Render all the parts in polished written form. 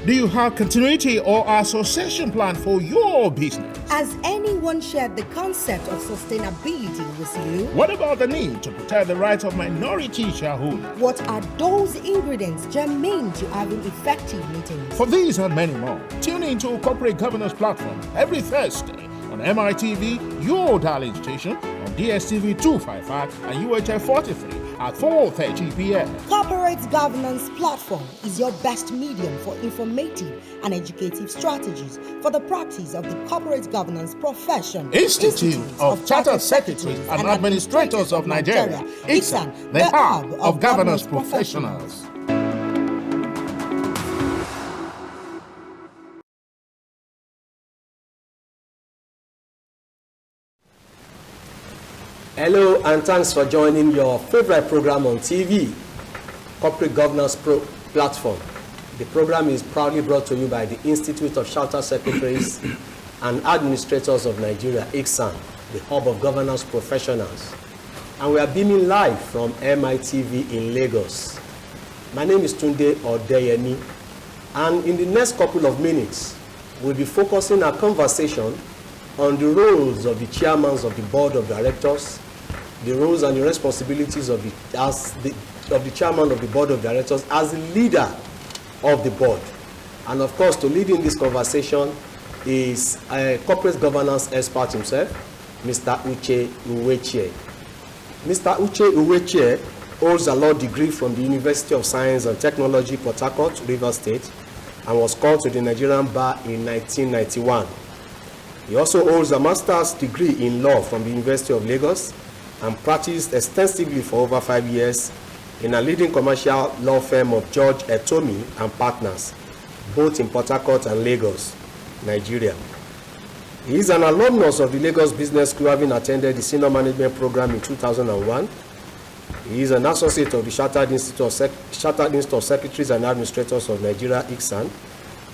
Do you have continuity or association plan for your business? Has anyone shared the concept of sustainability with you? What about the need to protect the rights of minority shareholders? What are those ingredients germane to having effective meetings? For these and many more, tune into Corporate Governance Platform every Thursday on MITV, your darling station, on DSTV 255 and UHF 43 at 4:30 p.m. Corporate Governance Platform is your best medium for informative and educative strategies for the practice of the corporate governance profession. Institute of Chartered Secretaries and Administrators of Nigeria, ICSAN, the hub of governance professionals. Hello and thanks for joining your favorite program on TV, Corporate Governance Platform. The program is proudly brought to you by the Institute of Chartered Secretaries and Administrators of Nigeria, ICSAN, the hub of governance professionals. And we are beaming live from MITV in Lagos. My name is Tunde Odeyemi, and in the next couple of minutes, we'll be focusing our conversation on the roles of the chairmen of the board of directors, the roles and the responsibilities of the chairman of the board of directors as the leader of the board. And of course, to lead in this conversation is a corporate governance expert himself, Mr. UWECHIA. Mr. UWECHIA holds a law degree from the University of Science and Technology, Port Harcourt, Rivers State, and was called to the Nigerian bar in 1991. He also holds a master's degree in law from the University of Lagos and practiced extensively for over 5 years in a leading commercial law firm of George Etomi and Partners, both in Port Harcourt and Lagos, Nigeria. He is an alumnus of the Lagos Business School, having attended the Senior Management Program in 2001. He is an associate of the Chartered Institute of Secretaries and Administrators of Nigeria, ICSAN,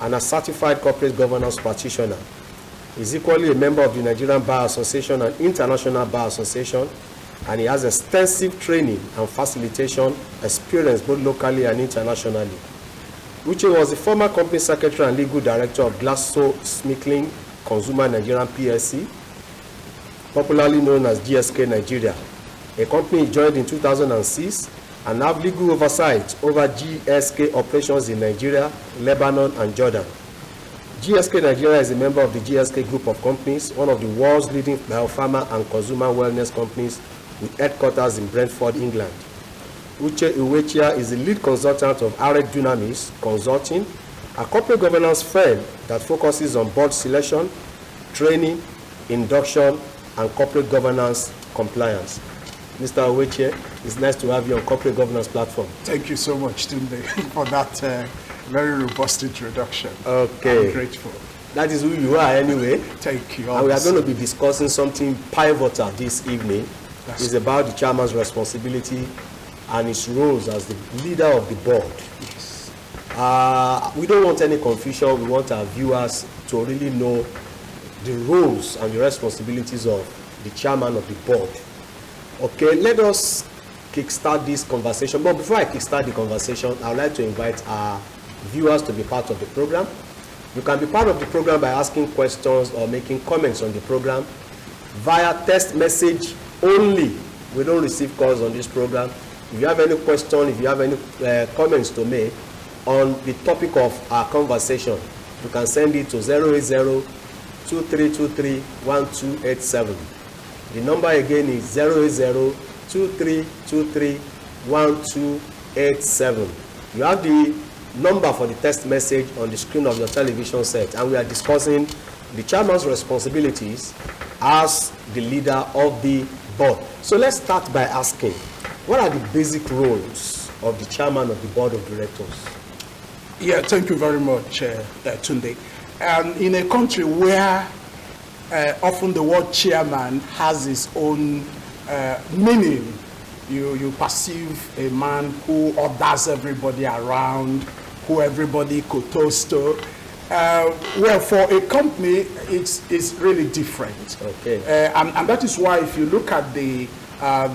and a certified corporate governance practitioner. He is equally a member of the Nigerian Bar Association and International Bar Association, and he has extensive training and facilitation experience both locally and internationally. UCHE was the former company secretary and legal director of GlaxoSmithKline Consumer Nigerian PLC, popularly known as GSK Nigeria, a company he joined in 2006 and have legal oversight over GSK operations in Nigeria, Lebanon, and Jordan. GSK Nigeria is a member of the GSK Group of Companies, one of the world's leading biopharma and consumer wellness companies with headquarters in Brentford, England. UWECHIA is the lead consultant of RX Dunamis Consulting, a corporate governance firm that focuses on board selection, training, induction, and corporate governance compliance. Mr. UWECHIA, it's nice to have you on Corporate Governance Platform. Thank you so much, Tunde, for that very robust introduction. Okay. I'm grateful. That is who you are anyway. Thank you. And we are going to be discussing something pivotal this evening. It's about the chairman's responsibility and his roles as the leader of the board. Yes. We don't want any confusion. We want our viewers to really know the roles and the responsibilities of the chairman of the board. Okay, let us kickstart this conversation. But before I kickstart the conversation, I would like to invite our viewers to be part of the program. You can be part of the program by asking questions or making comments on the program via text message only. We don't receive calls on this program. If you have any question, if you have any comments to make on the topic of our conversation, you can send it to 080-2323-1287. The number again is 080-2323-1287. You have the number for the text message on the screen of your television set, and we are discussing the chairman's responsibilities as the leader of the board. So let's start by asking, what are the basic roles of the chairman of the board of directors? Yeah, thank you very much, Tunde. In a country where often the word chairman has its own meaning, you perceive a man who orders everybody around, who everybody could toast to. Well, for a company, it's really different. Okay. And that is why if you look at the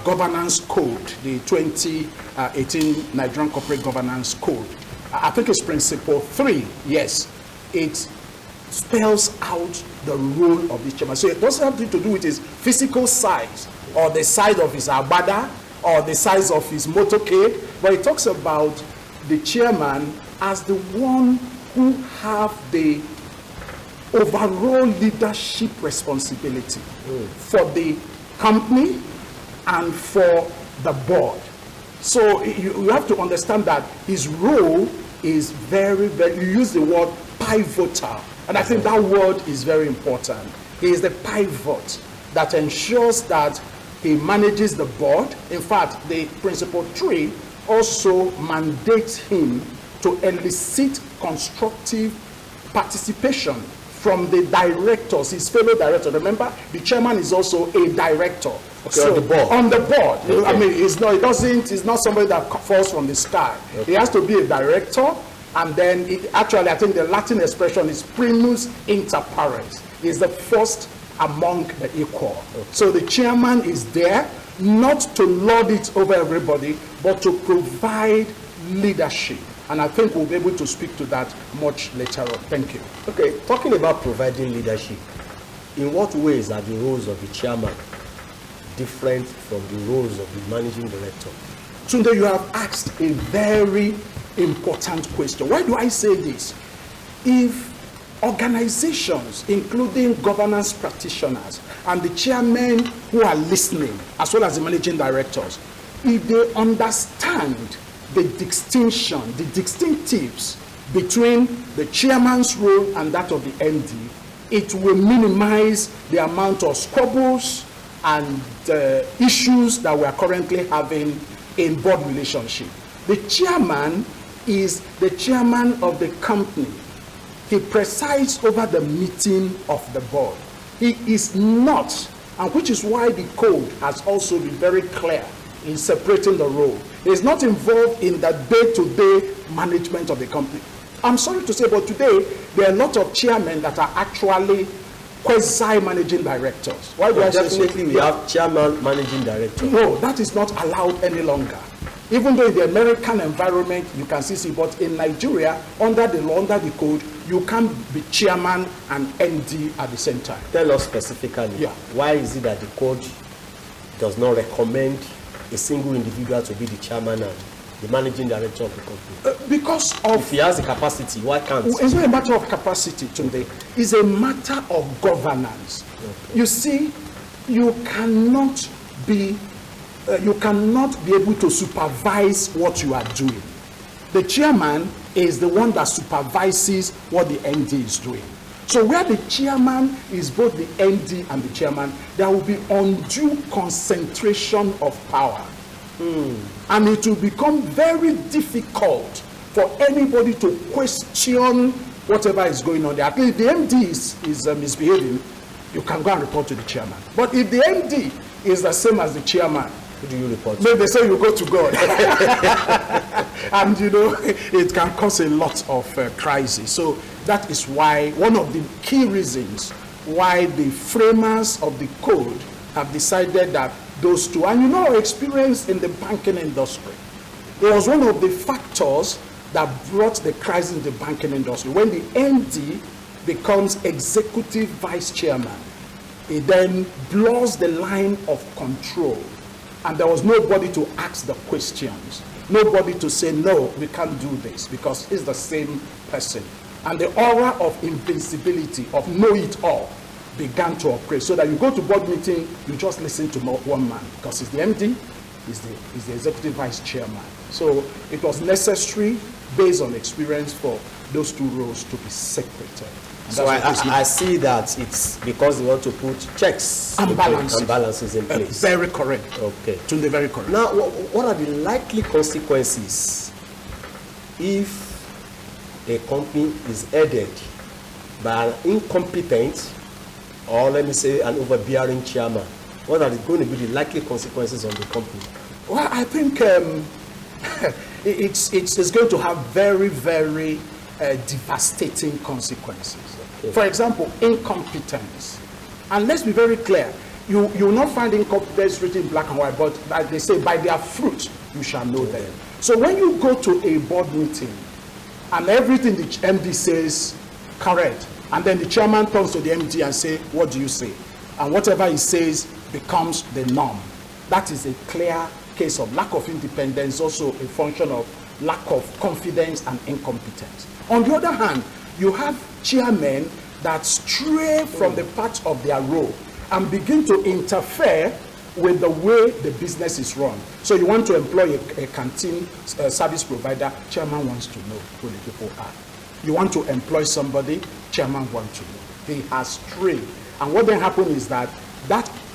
governance code, the 2018 Nigerian Corporate Governance Code, I think it's principle 3, yes. It spells out the role of the chairman. So it doesn't have to do with his physical size or the size of his agbada or the size of his motorcade, but it talks about the chairman as the one who have the overall leadership responsibility for the company and for the board. So you have to understand that his role is very, very, you use the word pivotal, and I think that word is very important. He is the pivot that ensures that he manages the board. In fact, the principle 3 also mandates him to elicit constructive participation from the directors, his fellow directors. Remember, the chairman is also a director. Okay, so, on the board. On the board. Okay. I mean, it's not somebody that falls from the sky. Okay. He has to be a director, and then actually, I think the Latin expression is primus inter pares. He's the first among the equal. Okay. So the chairman is there not to lord it over everybody, but to provide leadership. And I think we'll be able to speak to that much later on. Thank you. Okay, talking about providing leadership, in what ways are the roles of the chairman different from the roles of the managing director? Tunde, you have asked a very important question. Why do I say this? If organizations, including governance practitioners and the chairmen who are listening, as well as the managing directors, if they understand the distinction, the distinctives between the chairman's role and that of the MD, it will minimize the amount of squabbles and issues that we are currently having in board relationship. The chairman is the chairman of the company. He presides over the meeting of the board. He is not, and which is why the code has also been very clear in separating the role. He is not involved in the day-to-day management of the company. I'm sorry to say, but today there are a lot of chairmen that are actually quasi-managing directors. Why do I say so? Definitely we have chairman, managing director. No, that is not allowed any longer. Even though in the American environment you can see, but in Nigeria, under the law, under the code, you can't be chairman and MD at the same time. Tell us specifically, why is it that the code does not recommend a single individual to be the chairman and the managing director of the company? Because of... If he has the capacity, why can't? It's not a matter of capacity, Tunde. It's a matter of governance. Okay. You see, you cannot be able to supervise what you are doing. The chairman is the one that supervises what the MD is doing. So where the chairman is both the MD and the chairman, there will be undue concentration of power. And it will become very difficult for anybody to question whatever is going on there. At least if the MD is misbehaving, you can go and report to the chairman. But if the MD is the same as the chairman, who do you report to? Maybe they say you go to God. And you know, it can cause a lot of crisis. So that is why, one of the key reasons why the framers of the code have decided that those two, and you know, experience in the banking industry, it was one of the factors that brought the crisis in the banking industry. When the MD becomes executive vice chairman, it then blurs the line of control. And there was nobody to ask the questions. Nobody to say, no, we can't do this, because it's the same person. And the aura of invincibility, of know-it-all, began to operate. So that you go to board meeting, you just listen to one man, because it's the MD, is the executive vice chairman. So it was necessary, based on experience, for those two roles to be separated. So I see that it's because they want to put checks and balances in place. Very correct. Okay. Tunde, very correct. Now, what are the likely consequences if a company is headed by an incompetent, or let me say an overbearing chairman? What are going to be the likely consequences on the company? Well, I think it's going to have very, very devastating consequences. Okay. For example, incompetence. And let's be very clear, you will not find incompetence written in black and white, but like they say, by their fruit you shall know them. So when you go to a board meeting and everything the MD says correct, and then the chairman turns to the MD and say, what do you say? And whatever he says becomes the norm. That is a clear case of lack of independence, also a function of lack of confidence and incompetence. On the other hand, you have chairmen that stray from the path of their role and begin to interfere with the way the business is run. So you want to employ a canteen service provider, chairman wants to know who the people are. You want to employ somebody, chairman wants to know. They are strayed. And what then happens is that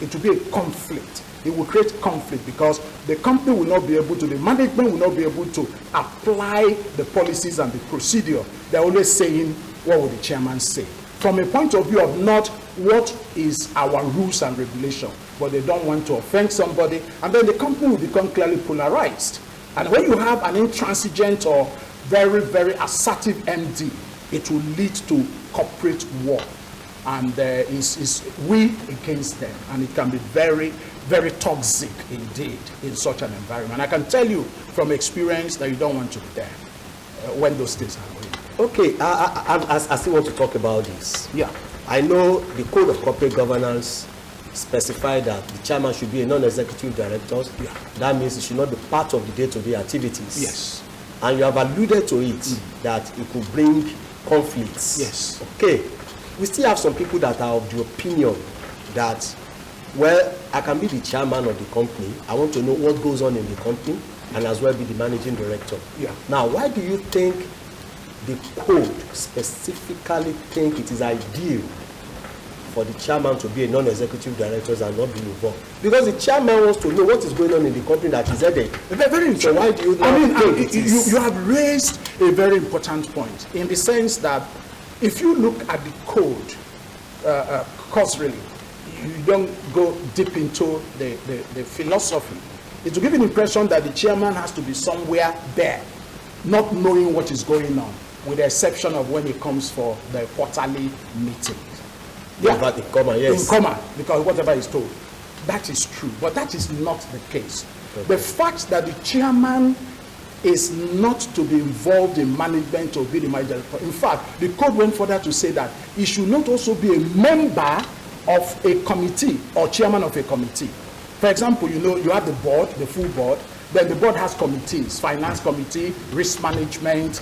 it will be a conflict. It will create conflict because the company will not be able to, the management will not be able to apply the policies and the procedure. They're always saying, what will the chairman say? From a point of view of not what is our rules and regulation, but they don't want to offend somebody, and then the company will become clearly polarized. And when you have an intransigent or very, very assertive MD, it will lead to corporate war. And is we against them, and it can be very, very toxic indeed in such an environment. I can tell you from experience that you don't want to be there when those things are going. Okay, I still want to talk about this. Yeah. I know the Code of Corporate Governance specifies that the chairman should be a non-executive director. Yeah. That means it should not be part of the day-to-day activities. Yes. And you have alluded to it, that it could bring conflicts. Yes. Okay. We still have some people that are of the opinion that, well, I can be the chairman of the company. I want to know what goes on in the company and as well be the managing director. Yeah. Now, why do you think the code specifically think it is ideal for the chairman to be a non-executive director and not be involved? Because the chairman wants to know what is going on in the company that is headed. Very so why do you think you have raised a very important point in the sense that if you look at the code, cursorily, you don't go deep into the philosophy. It will give an impression that the chairman has to be somewhere there, not knowing what is going on, with the exception of when it comes for the quarterly meetings. Yeah, in common, yes. In common, because whatever is told. That is true, but that is not the case. Okay. The fact that the chairman is not to be involved in management or be the manager. In fact, the code went further to say that he should not also be a member of a committee or chairman of a committee. For example, you have the board, the full board, then the board has committees, finance committee, risk management,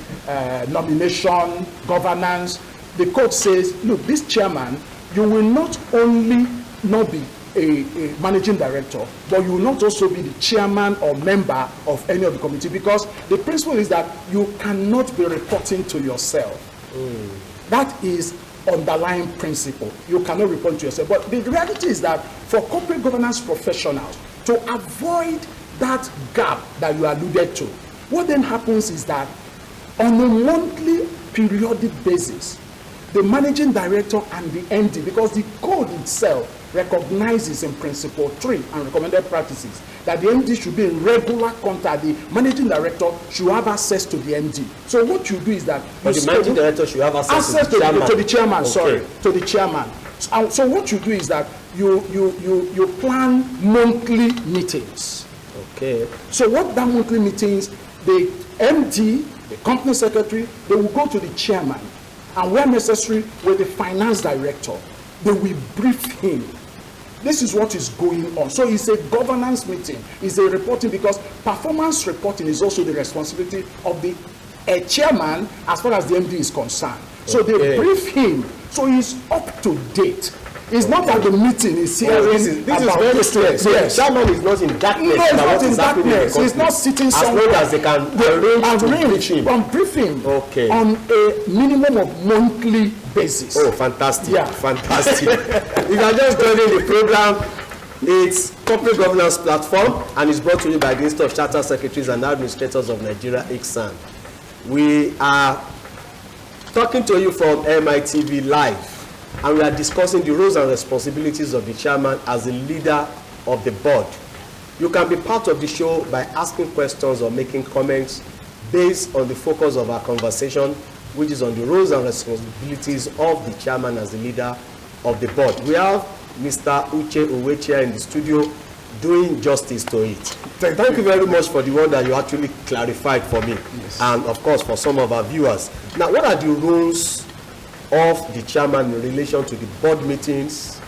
nomination, governance. The code says, look, this chairman, you will not only not be a managing director, but you will not also be the chairman or member of any of the committee, because the principle is that you cannot be reporting to yourself. That is underlying principle. You cannot report to yourself. But the reality is that for corporate governance professionals, to avoid that gap that you alluded to, what then happens is that on a monthly periodic basis, the managing director and the MD, because the code itself recognizes in principle 3 and recommended practices that the MD should be in regular contact. The managing director should have access to the MD. So what you do is that the managing director should have access to the chairman. Okay. Sorry, to the chairman. So what you do is that you plan monthly meetings. Okay. So what that monthly meetings, the MD, the company secretary, they will go to the chairman, and where necessary with the finance director, they will brief him. This is what is going on. So it's a governance meeting. It's a reporting, because performance reporting is also the responsibility of the chairman as far as the MD is concerned. So they brief him, so he's up to date. It's not that the meeting is hearing this is very straight. So the chairman is not in darkness. No, he's not in darkness. He's not sitting somewhere. As long as they can arrange to brief him on a minimum of monthly basis. Oh, fantastic. Yeah. Fantastic. If you are just joining the program, it's Corporate Governance Platform, and it's brought to you by the Institute of Chartered Secretaries and Administrators of Nigeria, ICSAN. We are talking to you from MITV Live, and we are discussing the roles and responsibilities of the chairman as the leader of the board. You can be part of the show by asking questions or making comments based on the focus of our conversation, which is on the roles and responsibilities of the chairman as the leader of the board. We have Mr. UCHE in the studio, doing justice to it. Thank you very much for the one that you actually clarified for me. Yes. And of course for some of our viewers. Now, what are the rules of the chairman in relation to the board meetings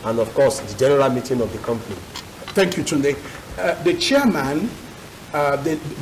and of course the general meeting of the company? Thank you, Tunde. The chairman,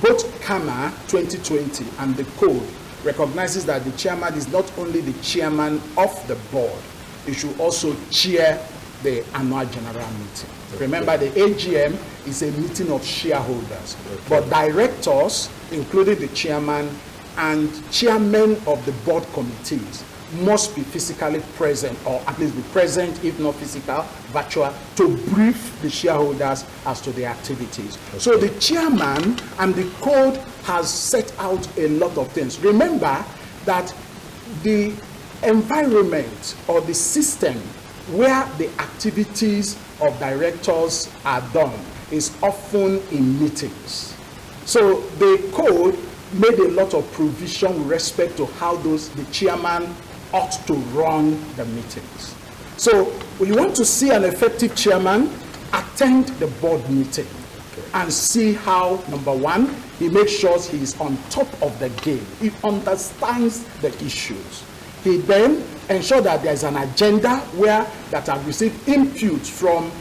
both CAMA 2020 and the code recognizes that the chairman is not only the chairman of the board, he should also chair the annual general meeting. Okay. Remember, the AGM is a meeting of shareholders, but directors, including the chairman and chairmen of the board committees, must be physically present, or at least be present, if not physical, virtual, to brief the shareholders as to the activities. Okay. So the chairman and the code has set out a lot of things. Remember that the environment or the system where the activities of directors are done is often in meetings. So the code made a lot of provision with respect to how the chairman ought to run the meetings. So when you want to see an effective chairman, attend the board meeting and see how, number one, he makes sure he is on top of the game. He understands the issues. He then ensures that there is an agenda that have received input from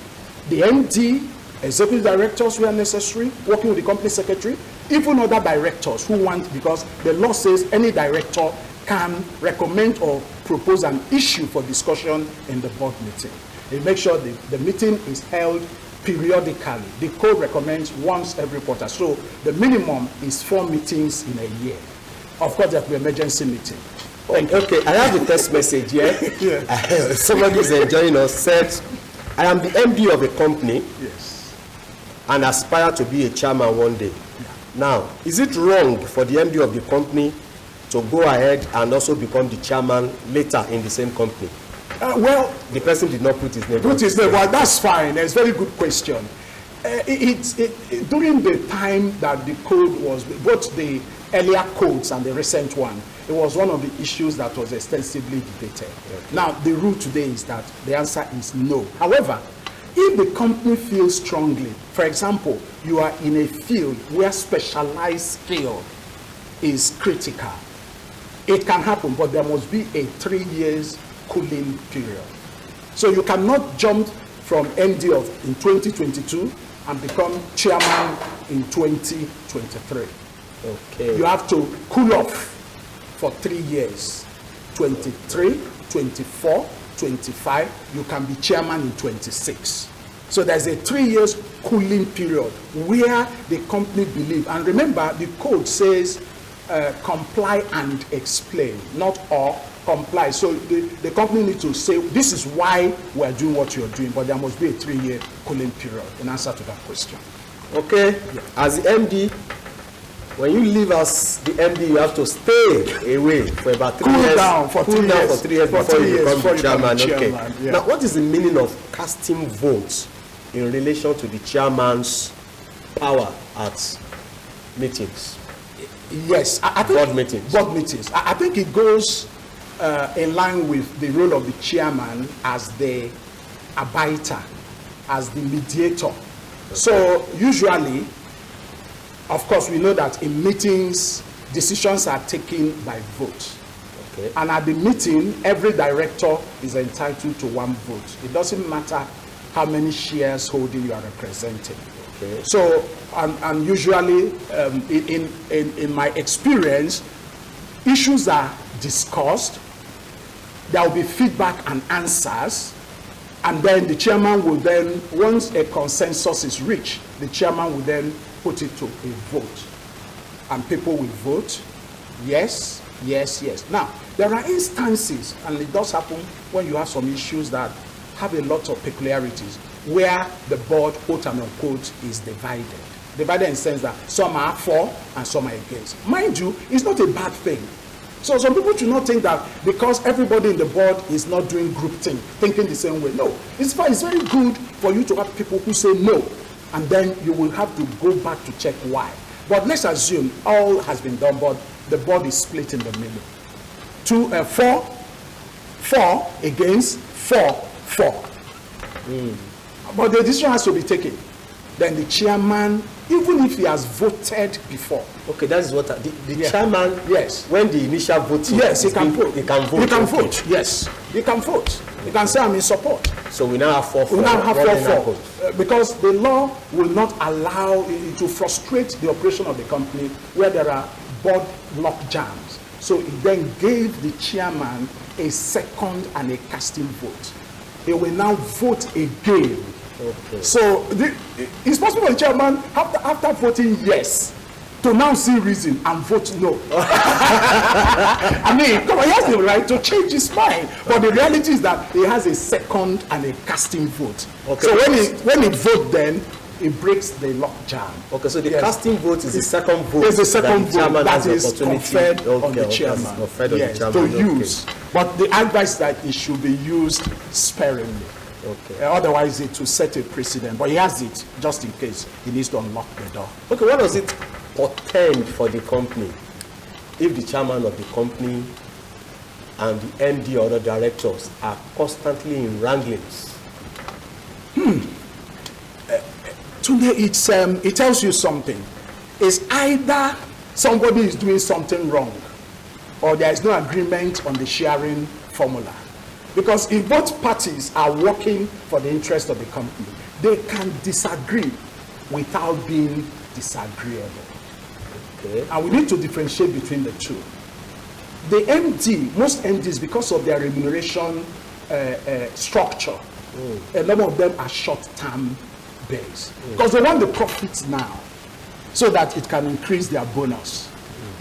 the MD, executive directors where necessary, working with the company secretary, even other directors who want, because the law says any director can recommend or propose an issue for discussion in the board meeting. They make sure the meeting is held periodically. The code recommends once every quarter. So the minimum is 4 meetings in a year. Of course, there will be emergency meeting. Okay, I have a text message here. Yeah. Somebody is enjoying us, said, I am the MD of a company. Yes. And aspire to be a chairman one day. Yeah. Now, is it wrong for the MD of the company to go ahead and also become the chairman later in the same company? Well, the person did not put his name. Well, that's fine. It's a very good question. During the time that the code was, both the earlier codes and the recent one, it was one of the issues that was extensively debated. Okay. Now, the rule today is that the answer is no. However, if the company feels strongly, for example, you are in a field where specialized skill is critical, it can happen, but there must be a 3 years cooling period. So you cannot jump from MD in 2022 and become chairman in 2023. Okay. You have to cool off for 3 years. 23, 24, 25, you can be chairman in 26. So there's a 3 years cooling period where the company believes, and remember the code says comply and explain, not all, comply. So the company needs to say, this is why we're doing what you're doing, but there must be a 3 year cooling period in answer to that question. Okay, yeah. As the MD, when you leave as the MD, you have to stay away for about 3 years. Cool down for 3 years before you become the chairman. Okay. Yeah. Now, what is the meaning of casting votes in relation to the chairman's power at meetings? Yes, I think board meetings. Board meetings. I think it goes in line with the role of the chairman as the arbiter, as the mediator. Okay. So usually, of course, we know that in meetings, decisions are taken by vote. Okay. And at the meeting, every director is entitled to 1 vote. It doesn't matter how many shares holding you are representing. Okay. So, and usually, in my experience, issues are discussed, there will be feedback and answers, and then the chairman will then, once a consensus is reached, the chairman will then put it to a vote, and people will vote yes, yes, yes. Now, there are instances, and it does happen when you have some issues that have a lot of peculiarities, where the board, quote and unquote, is divided. Divided in the sense that some are for and some are against. Mind you, it's not a bad thing. So some people should not think that because everybody in the board is not doing group thing, thinking the same way. No, it's fine. It's very good for you to have people who say no, and then you will have to go back to check why. But let's assume all has been done, but the board is split in the middle. 4 against 4. But the decision has to be taken. then the chairman, even if he has voted before. Okay, that is what the Yeah. chairman. Yes. When the initial voting. Yes, he can vote. He can vote. He can okay. vote. Yes, he can vote. He can say I'm in support. So we now have 4-4. We now have What then 4-4 happens? because the law will not allow it to frustrate the operation of the company where there are board lock jams. So it then gave the chairman a second and a casting vote. He will now vote again. Okay. So it's possible for the chairman after voting yes to now see reason and vote no. I mean, come on, he has the right to change his mind, but the reality is that he has a second and a casting vote. Okay. So when he votes, then it breaks the lock jam. Okay, so the Yes. casting vote is the second vote. There's a second that the chairman vote that has the is opportunity. conferred on Okay, the okay, chairman. conferred on the Yes, chairman. to Okay. use. But the advice that it should be used sparingly. Okay. Otherwise, it will set a precedent. But he has it just in case he needs to unlock the door. Okay, what does it portend for the company if the chairman of the company and the MD or the directors are constantly in wranglings? Tunde, it tells you something. It's either somebody is doing something wrong or there is no agreement on the sharing formula. Because if both parties are working for the interest of the company, they can disagree without being disagreeable. Okay. And we need to differentiate between the two. The MD, most MDs, because of their remuneration structure, a number of them are short-term based. Because they want the profits now so that it can increase their bonus.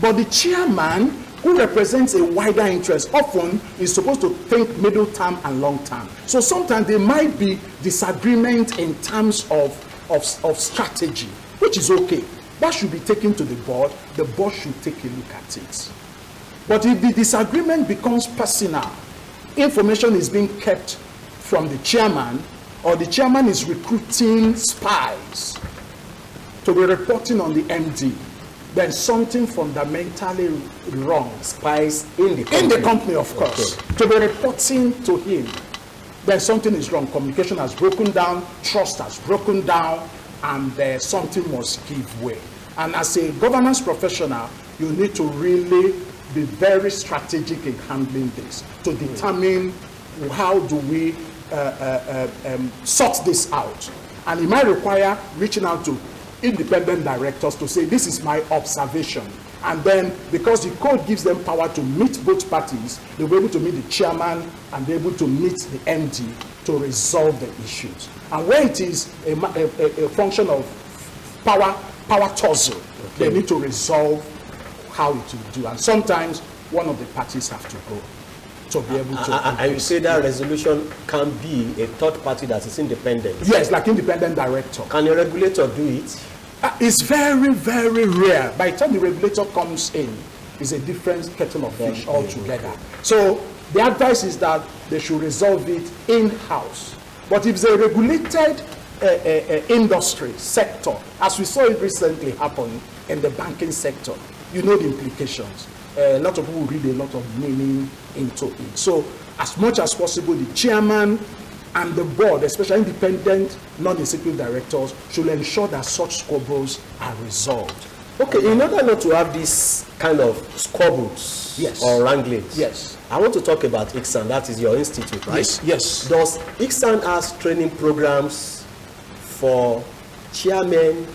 But the chairman, who represents a wider interest, often is supposed to think middle term and long term. So sometimes there might be disagreement in terms of strategy, which is okay. That should be taken to the board should take a look at it. But if the disagreement becomes personal, information is being kept from the chairman, or the chairman is recruiting spies to be reporting on the MD, then something fundamentally wrong. Spies in the company. In the company, of course. Okay. To be reporting to him, then something is wrong. Communication has broken down, trust has broken down, and something must give way. And as a governance professional, you need to really be very strategic in handling this to determine how do we sort this out. And it might require reaching out to independent directors to say, this is my observation. And then, because the code gives them power to meet both parties, they'll be able to meet the chairman and be able to meet the MD to resolve the issues. And when it is a function of power tussle, they need to resolve how it will do. And sometimes one of the parties have to go to be able to. And you say that resolution can be a third party that is independent. Yes, like independent director. Can a regulator do it? It's very, very rare. By the time the regulator comes in, it's a different kettle of fish altogether. So the advice is that they should resolve it in-house. But if it's a regulated industry sector, as we saw it recently happen in the banking sector, you know the implications. A lot of people read a lot of meaning into it. So as much as possible, the chairman and the board, especially independent non-executive directors, should ensure that such squabbles are resolved. Okay, in order not to have this kind of squabbles or wranglings, I want to talk about ICSAN. That is your institute, right? Yes. Does ICSAN has training programs for chairmen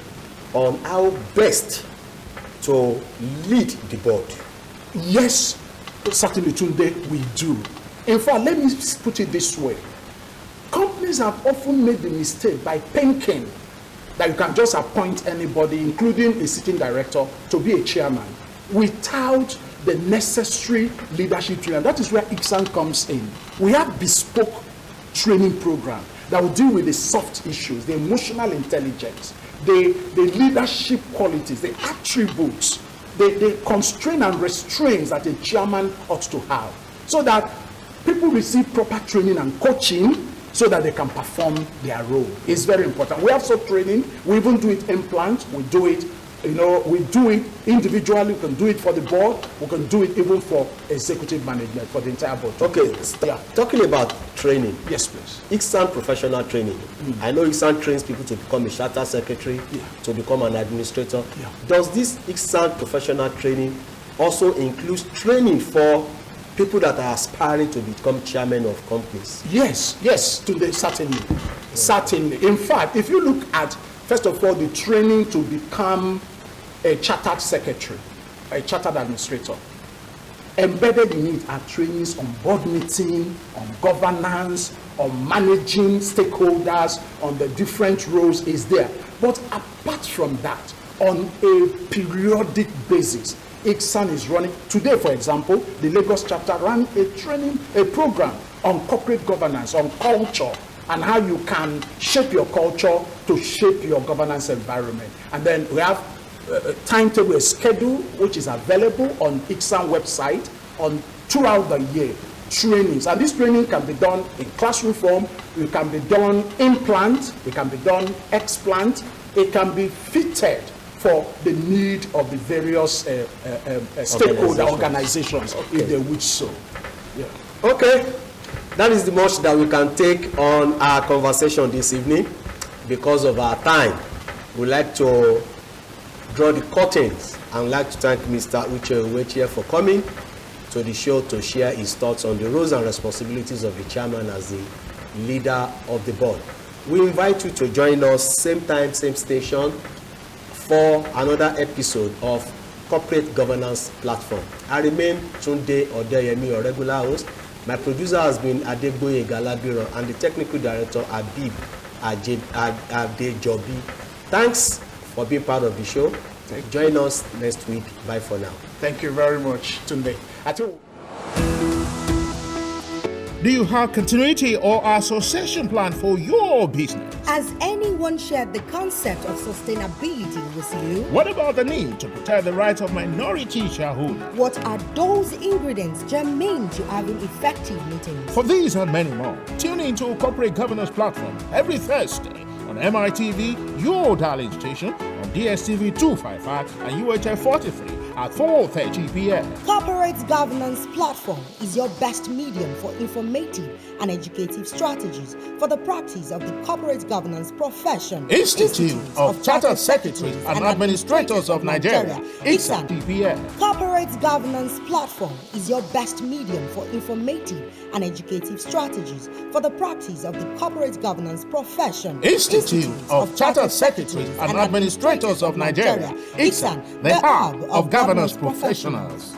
on how best to lead the board? Yes, certainly today we do. In fact, let me put it this way. Companies have often made the mistake by thinking that you can just appoint anybody, including a sitting director, to be a chairman without the necessary leadership training. That is where ICSAN comes in. We have bespoke training program that will deal with the soft issues, the emotional intelligence, the leadership qualities, the attributes, the constraints and restraints that a chairman ought to have, so that people receive proper training and coaching so that they can perform their role. It's very important. We have such training. We even do it in plant. We do it You know, we do it individually, we can do it for the board, we can do it even for executive management, for the entire board. Okay, talking about training. Yes, please. ICSAN professional training. I know ICSAN trains people to become a charter secretary, to become an administrator. Does this ICSAN professional training also include training for people that are aspiring to become chairman of companies? Yes, certainly. Certainly. In fact, if you look at, first of all, the training to become a chartered secretary, a chartered administrator, embedded in it are trainings on board meeting, on governance, on managing stakeholders, on the different roles is there. But apart from that, on a periodic basis, ICSAN is running. Today, for example, the Lagos chapter ran a program on corporate governance, on culture, and how you can shape your culture to shape your governance environment. And then we have a timetable, a schedule, which is available on ICSAN website on throughout the year, trainings. And this training can be done in classroom form, it can be done in plant, it can be done ex-plant, it can be fitted for the need of the various stakeholder organizations, if they wish so. Yeah. Okay. That is the much that we can take on our conversation this evening. Because of our time, we'd like to draw the curtains and would like to thank Mr. UWECHIA for coming to the show to share his thoughts on the roles and responsibilities of the chairman as the leader of the board. We invite you to join us same time, same station for another episode of Corporate Governance Platform. I remain Tunde Odeyemi, your regular host. My producer has been Adegboye Galabiro and the technical director Abib Adejobi. Thanks for being part of the show. Join us next week. Bye for now. Thank you very much, Tunde. Do you have continuity or association plan for your business? Has anyone shared the concept of sustainability with you? What about the need to protect the rights of minority shareholders? What are those ingredients germane to having effective meetings? For these and many more, tune into Corporate Governance Platform every Thursday on MITV, your darling station, on DSTV 255 and UHI 43 at 4:30 p.m. Corporate Governance Platform is your best medium for informative and educative strategies for the practice of the corporate governance profession. Institute of Chartered Secretaries and Administrators of Nigeria, ICSAN TPN. Corporate Governance Platform is your best medium for informative and educative strategies for the practice of the corporate governance profession. Institute of Chartered Secretaries and Administrators of Nigeria, ICSAN, the hub of governance professionals.